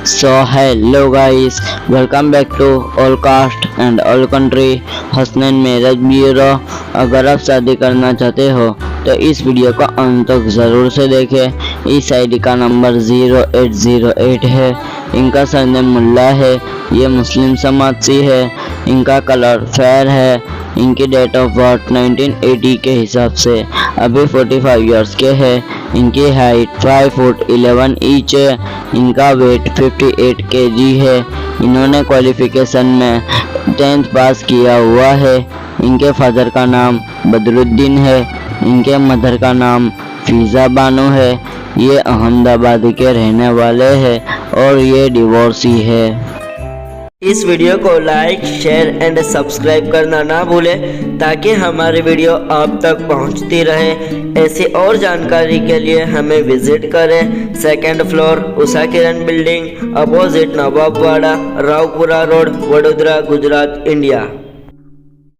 So hello guys, welcome back to All Caste and All Country Hasnain marriage bureau. अगर आप शादी करना चाहते हो तो इस वीडियो को अंत तक ज़रूर से देखें। इस आईडी का नंबर 0808 है। इनका सरनेम मुल्ला है। ये मुस्लिम समाज से है। इनका कलर फेयर है। इनकी डेट ऑफ बर्थ 1980 के हिसाब से अभी 45 इयर्स के है। इनकी हाइट 5 फुट 11 इंच है। इनका वेट 58 kg है। इन्होंने क्वालिफिकेशन में 10th पास किया हुआ है। इनके फादर का नाम बदरुद्दीन है। इनके मदर का नाम फिजा बानो है। ये अहमदाबाद के रहने वाले हैं और ये डिवोर्सी है। इस वीडियो को लाइक, शेयर एंड सब्सक्राइब करना ना भूलें ताकि हमारी वीडियो आप तक पहुंचती रहे। ऐसी और जानकारी के लिए हमें विजिट करें। 2nd floor Usha Kiran building, opposite Nawabwada, Raopura road, Vadodara, Gujarat, India.